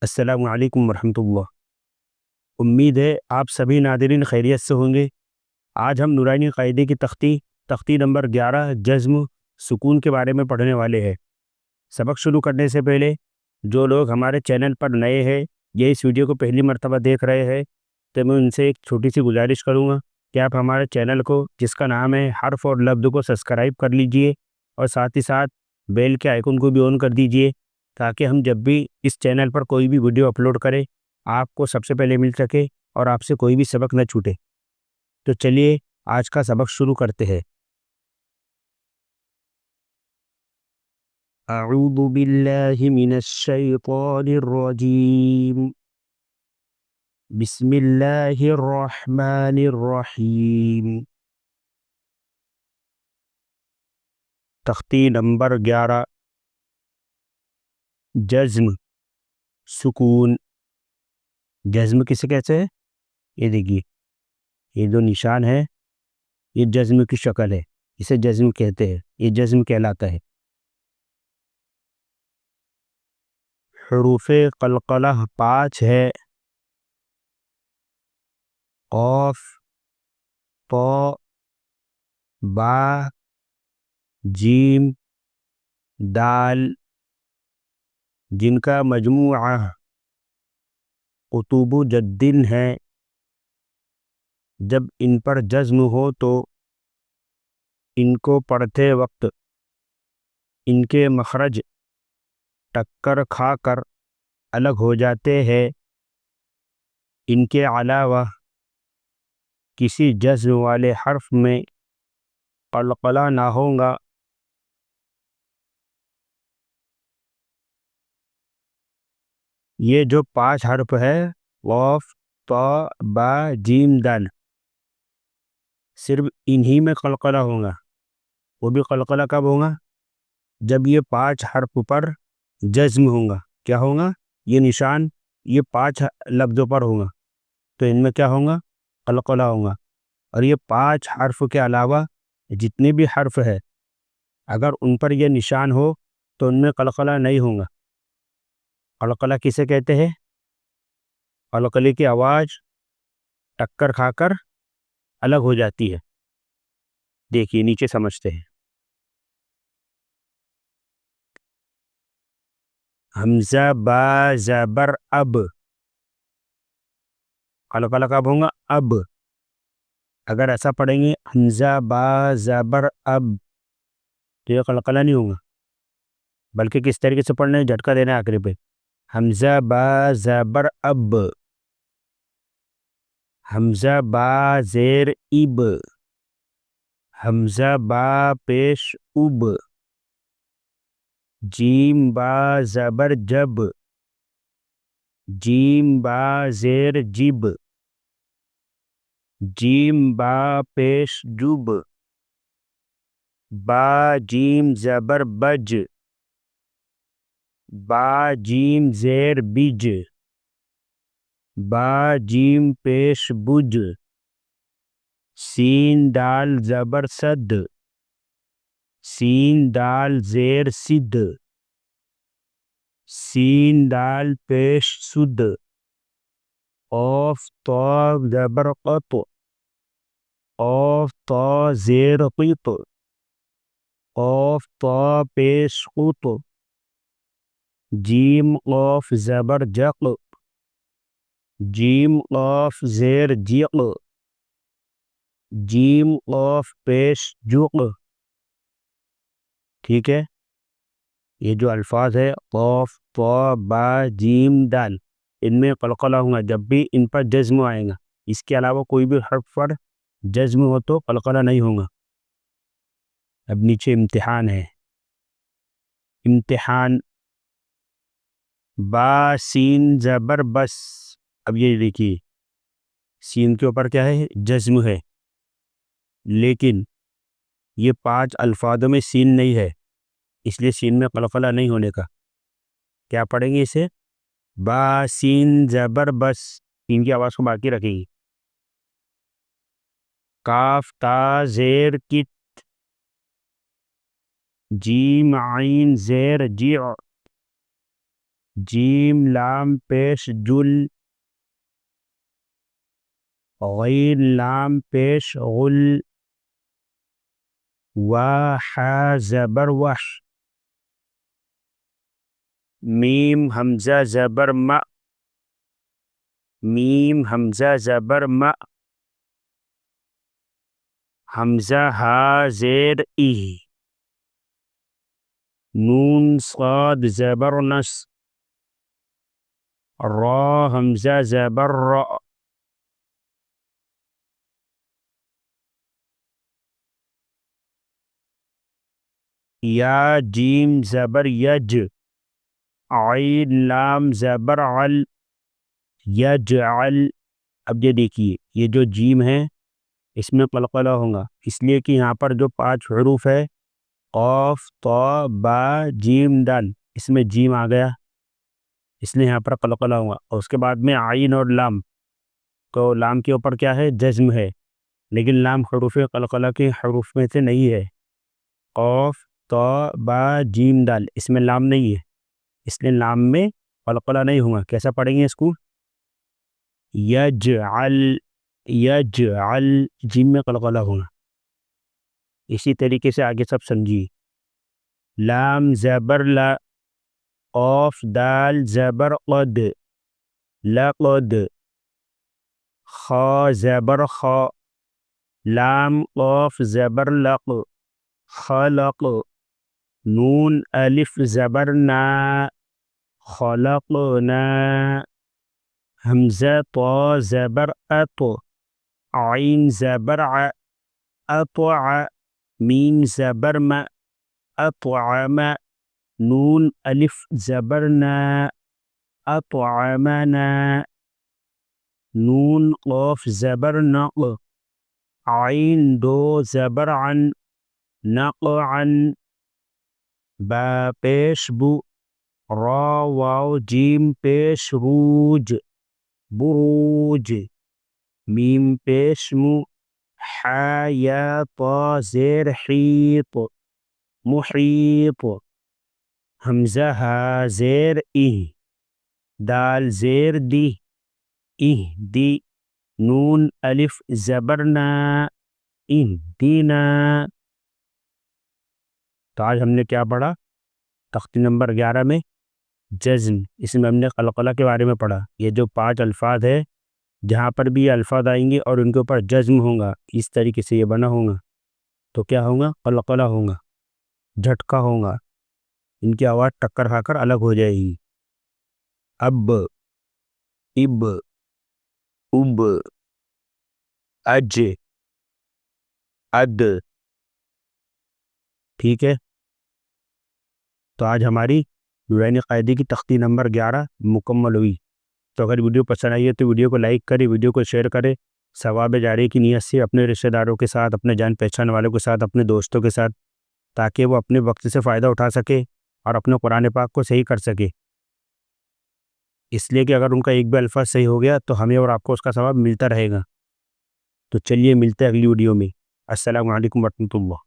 السلام علیکم ورحمۃ اللہ۔ امید ہے آپ سبھی ناظرین خیریت سے ہوں گے۔ آج ہم نورانی قاعدے کی تختی نمبر 11 جزم سکون کے بارے میں پڑھنے والے ہیں۔ سبق شروع کرنے سے پہلے جو لوگ ہمارے چینل پر نئے ہیں یا اس ویڈیو کو پہلی مرتبہ دیکھ رہے ہیں تو میں ان سے ایک چھوٹی سی گزارش کروں گا کہ آپ ہمارے چینل کو جس کا نام ہے حرف اور لفظ کو سبسکرائب کر لیجئے اور ساتھ ہی ساتھ بیل کے آئیکن کو بھی آن کر دیجئے تاکہ ہم جب بھی اس چینل پر کوئی بھی ویڈیو اپلوڈ کریں آپ کو سب سے پہلے مل سکے اور آپ سے کوئی بھی سبق نہ چھوٹے۔ تو چلیے آج کا سبق شروع کرتے ہیں۔ اعوذ باللہ من الشیطان الرجیم، بسم اللہ الرحمن الرحیم۔ تختی نمبر 11 جزم سکون۔ جزم کسے کہتے ہیں؟ یہ دیکھیے، یہ جو نشان ہے یہ جزم کی شکل ہے، اسے جزم کہتے ہیں، یہ جزم کہلاتا ہے۔ حروف قلقلہ 5 ہے، قاف، طا، با، جیم، دال، جن کا مجموعہ قطب جدن ہے۔ جب ان پر جزم ہو تو ان کو پڑھتے وقت ان کے مخرج ٹکر کھا کر الگ ہو جاتے ہیں۔ ان کے علاوہ کسی جزم والے حرف میں قلقلہ نہ ہوگا۔ یہ جو 5 حرف ہے قاف، طا، با، جیم، دال، صرف انہی میں قلقلہ ہوگا۔ وہ بھی قلقلہ کب ہوگا؟ جب یہ 5 حرف پر جزم ہوگا۔ کیا ہوگا؟ یہ نشان یہ 5 لفظوں پر ہوگا تو ان میں کیا ہوگا؟ قلقلہ ہوگا۔ اور یہ 5 حرف کے علاوہ جتنے بھی حرف ہے اگر ان پر یہ نشان ہو تو ان میں قلقلہ نہیں ہوگا۔ قلقلہ کسے کہتے ہیں؟ قلقلے کی آواز ٹکر کھا کر الگ ہو جاتی ہے۔ دیکھیے نیچے سمجھتے ہیں۔ حمزہ با زبر اب، قلقلہ کب ہوگا؟ اب۔ اگر ایسا پڑھیں گے حمزہ با زبر اب تو یہ قلقلہ نہیں ہوگا، بلکہ کس طریقے سے پڑھنا ہے؟ جھٹکا دینا ہے آخری پہ۔ حمزہ با زبر اب، حمزہ با زیر اب، حمزہ با پیش اب، جیم با زبر جب، جیم با زیر جب، جیم با پیش جب، با جیم زبر بج، با جیم زیر بج، با جیم پیش بج، سین دال زبر صد، سین دال زیر سد، سین دال پیش سد، قاف طا زبر قط، قاف طا زیر قط، قاف طا پیش قط، جیم قاف زبر جق، جیم قاف زیر جق، جیم قاف پیش جق۔ ٹھیک ہے، یہ جو الفاظ ہے قاف، طا، با، جیم، دال، ان میں قلقلہ ہوگا جب بھی ان پر جزم آئے گا۔ اس کے علاوہ کوئی بھی حرف پر جزم ہو تو قلقلہ نہیں ہوگا۔ اب نیچے امتحان ہے۔ امتحان با سین زبر بس۔ اب یہ دیکھیے سین کے اوپر کیا ہے؟ جزم ہے، لیکن یہ 5 الفاظوں میں سین نہیں ہے، اس لیے سین میں قلقلہ نہیں ہونے کا۔ کیا پڑھیں گے اسے؟ با سین زبر بس، سین کی آواز کو باقی رکھیں گی۔ کاف تا زیر کت، جیم عین زیر جیع، جیم لام پیش جل، غین لام پیش غل، وا زبر وش، میم حمزہ زبر ما، میم حمزہ زبر ما، حمزہ ہا زیر ای، نون صاد زبر نس، را حمزہ زبر را، یا جیم زبر یج، عین لام زبر عل، یجعل۔ اب یہ دیکھیے یہ جو جیم ہے اس میں قلقلہ ہوگا، اس لیے کہ یہاں پر جو 5 حروف ہے قاف طا با جیم دال، اس میں جیم آ گیا، اس لیے یہاں پر قلقلہ ہوگا۔ اور اس کے بعد میں عین اور لام، تو لام کے اوپر کیا ہے؟ جزم ہے، لیکن لام حروف قلقلہ کے حروف میں سے نہیں ہے۔ قاف طا با جیم دال، اس میں لام نہیں ہے، اس لیے لام میں قلقلہ نہیں ہوگا۔ کیسا پڑھیں گے اس کو؟ یجعل، یجعل، جیم میں قلقلہ ہوگا۔ اسی طریقے سے آگے سب سمجھیے۔ لام زبر لا، قاف دال زبر قد، لقد، خا زبر خا، لام قاف زبر لق، خلق، نون الف زبر نا، خلقنا، حمزہ طا زبر ات، عین زبر ع، اطع، میم زبر ما، اطعم، نون الف زبر نا، اطعمنا، نون قاف زبر نق، عین دو زبر عن، نقعا، با پیش بو، را واو جیم پیش روج، بروج، میم پیش مو، حا یا طا زیر حیط، محیط، حمزہ ہا زیر ای، دال زیر دی، ای دی، نون الف زبرنا، اہدینا۔ تو آج ہم نے کیا پڑھا؟ تختی نمبر 11 میں جزم، اس میں ہم نے قلقلہ کے بارے میں پڑھا۔ یہ جو 5 الفاظ ہے جہاں پر بھی یہ الفاظ آئیں گے اور ان کے اوپر جزم ہوگا، اس طریقے سے یہ بنا ہوگا تو کیا ہوگا؟ قلقلہ ہوگا، جھٹکا ہوگا، ان کی آواز ٹکر کھا کر الگ ہو جائے گی۔ اب، اب، اب، اج، اد، ٹھیک ہے۔ تو آج ہماری نورانی قاعدے کی تختی نمبر 11 مکمل ہوئی۔ تو اگر ویڈیو پسند آئی ہے تو ویڈیو کو لائک کرے، ویڈیو کو شیئر کرے، ثواب جاری کی نیت سے اپنے رشتہ داروں کے ساتھ، اپنے جان پہچان والوں کے ساتھ، اپنے دوستوں کے ساتھ، تاکہ وہ اپنے وقت سے فائدہ اٹھا سکے اور اپنے قرآن پاک کو صحیح کر سکے۔ اس لیے کہ اگر ان کا ایک بھی الفاظ صحیح ہو گیا تو ہمیں اور آپ کو اس کا ثواب ملتا رہے گا۔ تو چلیے ملتے ہیں اگلی ویڈیو میں۔ السلام علیکم ورحمۃ اللہ۔